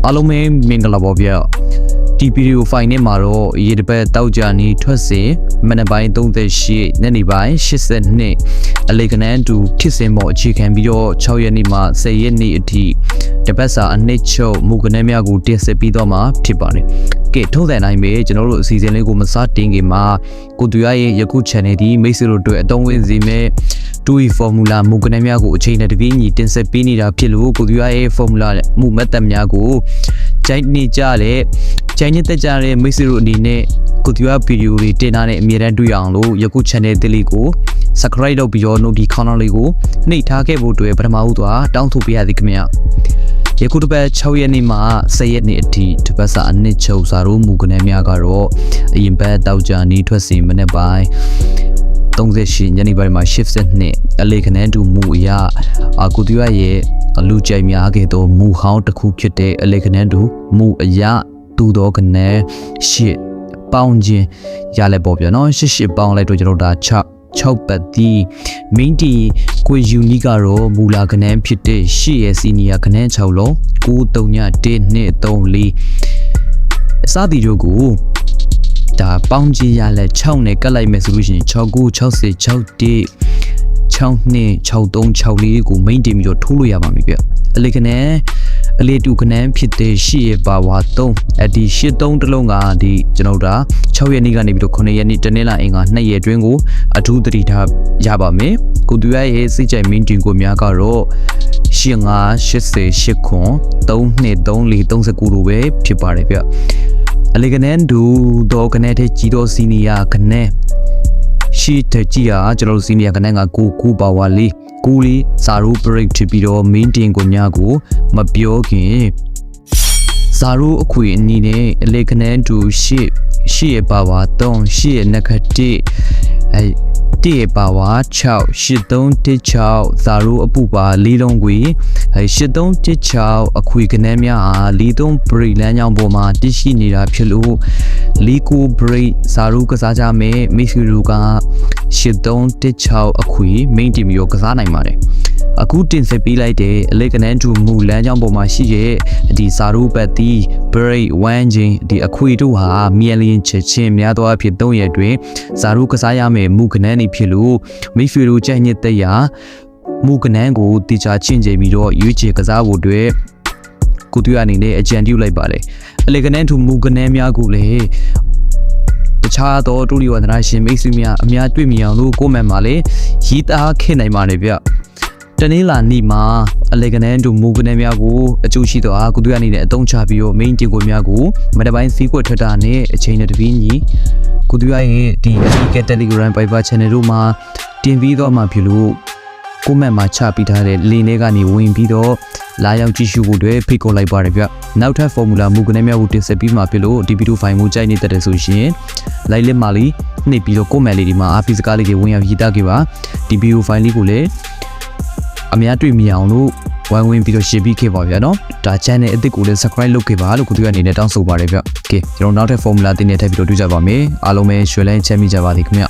အားလုံးပဲမင်္ဂလာပါဗျာဒီဗီဒီယိုဖိုင်နဲ့မှာတော့ရေတပတ်တောက်ကြနီထွက်စဉ်မနက်ပိုင်း38ညနေပိုင်း82အလေကနန်းတူဖြစ်စဉ်ပေါ်အခြေခံပြီးတော့6ရက်နေ့မှ10ရက်နေ့အထိတပတ်စာအနှစ်ချုပ်မူကနန်းများကိုတင်ဆက်ပြီးတော့မှဖြစ်ပါတယ်ကဲထုံးစံတိုင်းပဲကျွန်တော်တို့အစီအစဉ်လေးကိုမစတင်ခင်မှာကိုသူရရဲ့ယခု channel ဒီမိတ်ဆွေတို့အတွက်အသုံးဝင်စေမယ့်2 formula မူကနန်းများကိုအချိန်နဲ့တပြေးညီတင်ဆက်ပေးနေတာဖြစ်လို့ကိုသူရရဲ့ formula မူမတ်သက်များကိုကြိုက်နေကြတဲ့ချိုင်းနေတဲ့ကြတဲ့မိတ်ဆွေတို့အနေနဲ့ကိုသူရဗီဒီယိုတွေတင်ထားတဲ့အမြဲတမ်းတွေ့အောင်လို့ယခု channel တစ်လေးကို subscribe လုပ်ပြီးတော့ notification လေးကိုနှိပ်ထားခဲ့ဖို့အတွက်ပထမဦးစွာတောင်းဆိုပေးရသည်ခင်ဗျာယခုတစ်ပတ်6ရက်နေ့မှ10ရက်နေ့အထိတစ်ပတ်စာအနှစ်ချုပ်စာတို့မူကနန်းများကတော့အရင်ပတ်တောက်ကြနီထွက်စဉ်မနေ့ပိုင်း38ညနေပိုင်းမှာ82အလေခနန်းတူမူအရာကိုသူရရဲ့လူကြိုက်များခဲ့သောမူဟောင်းတစ်ခုဖြစ်တဲ့အလေခနန်းတူမူအရာတူသောကနန်း8ပေါင်းခြင်းရလဲပေါ့ဗျာနော်88ပေါင်းလိုက်တော့ကျွန်တော်ဒါ6ပတ်တီမင်းတီကိုယူနီကတော့မူလာကနန်းဖြစ်တဲ့8ရဲ့စီနီယာကနန်း6လုံး93123အစသည်တို့ကိုဒါပေါင်းခြင်းရလဲ6နဲ့ကတ်လိုက်မယ်ဆိုလို့ရှိရင်696060626364ကိုမိန်တင်ပြီးတော့ထိုးလို့ရပါပြီဗျအလေကနန်းအလေတူကနန်းဖြစ်တဲ့8ရဲ့ပါဝါ3အဲ့ဒီ83တလုံးကဒီကျွန်တော်တို့6ရက်နေ့ကနေပြီးတော့9ရက်နေ့တနေ့လာအင်္ဂါ2ရက်အတွင်းကိုအထူးသတိထားရပါမယ်ကိုသူရရဲ့စိတ်ကြိုက်မင်းတင်ကိုများကတော့8588ခွန်323439တို့ပဲဖြစ်ပါတယ်ဗျအလေကနန်းဒူတော့ကနန်းတဲ့ကြီးတော့စီနီယာကနန်းရှိတဲ့ကြီးဟာကျွန်တော်စီနီယာကနန်းက9ပါဝါလေးကိုလေးစာရိုး break ဖြစ်ပြီးတော့ main တင်ကိုများကိုမပြောခင်စာရိုးအခွေအနီးနဲ့အလေကနန်းတူ8ရဲ့ပါဝါ3 8ရဲ့နက်ခ11ရဲ့ပါဝါ6 8316စာရိုးအပူပါ4လုံးကွေ8316အခွေကနန်းများဟာ43 break လမ်းကြောင်းပေါ်မှာတရှိနေတာဖြစ်လို့49 break စာရိုးကစားကြမယ်မိတ်ဆွေတို့က8316အခွေ main တင်ပြီးတော့ကစားနိုင်ပါတယ်အခုတင်ဆက်ပေးလိုက်တဲ့အလေကနန်းတူမူလမ်းကြောင်းပေါ်မှာရှိတဲ့ဒီစာရိုးပတ်တီ break 1ချင်းဒီအခွေတို့ဟာမြန်လျင်ချက်ချင်းများသောအဖြစ်3ရက်တွင်စာရိုးကစားရမယ်မူကနန်းနေဖြစ်လို့မိတ်ဆွေတို့ကြိုက်ညစ်တဲ့ရာမူကနန်းကိုတေချာချင်းချိန်ပြီးတော့ရွေးချယ်ကစားဖို့အတွက်ကိုသူရအနေနဲ့အကြံပြုလိုက်ပါတယ်အလေကနန်းတူမူကနန်းများကိုလည်းတခြားသောတူလီဝန္ဒနာရှင်မိတ်ဆွေများအများတွေ့မြင်အောင်လို့ကိုမန်မှာလည်းရေးသားခဲ့နိုင်ပါတယ်ဗျတနေ့လာနေ့မှာအလေကနန်းတူမူကနန်းများကိုအကျိုးရှိသောအားကိုသူရအနေနဲ့အသုံးချပြီးတော့ main တင်ကိုများကိုမတပိုင်းစီးကွက်ထွက်တာနဲ့အချိန်နဲ့တပြေးညီကိုသူရရဲ့ဒီအဒီက Telegram Viber Channel တို့မှာတင်ပြီးတော့မှဖြစ်လို့ကိုမန်မှာချပေးထားတဲ့လင်းထဲကနေဝင်ပြီးတော့လာရောက်ကြည့်ရှုဖို့အတွက်ဖိတ်ခေါ်လိုက်ပါတယ်ဗျနောက်ထပ် formula မူကနန်းများကိုတင်ဆက်ပြီးမှဖြစ်လို့ဒီဗီဒီယိုဖိုင်ကိုကြိုက်နေတဲ့ဆိုရှင် like လေးမှာလေးနှိပ်ပြီးတော့ comment လေးဒီမှာအားပေးစကားလေးတွေဝင်ရောက်ရေးသားခဲ့ပါဒီဗီဒီယိုဖိုင်လေးကိုလည်းအများတွေ့မြင်အောင်လို့ဝိုင်းဝန်းပြီးတော့ share ပေးခဲ့ပါဗျာနော်ဒါ channel အသစ်ကိုလည်း subscribe လုပ်ခဲ့ပါလို့ကိုသူအနေနဲ့တောင်းဆိုပါတယ်ဗျကဲကျွန်တော်နောက်ထပ် formula တင်နေထပ်ပြီးတော့တွေ့ကြပါမယ်အားလုံးပဲရွှေလန်းချမ်းမြေ့ကြပါသည်ခင်ဗျ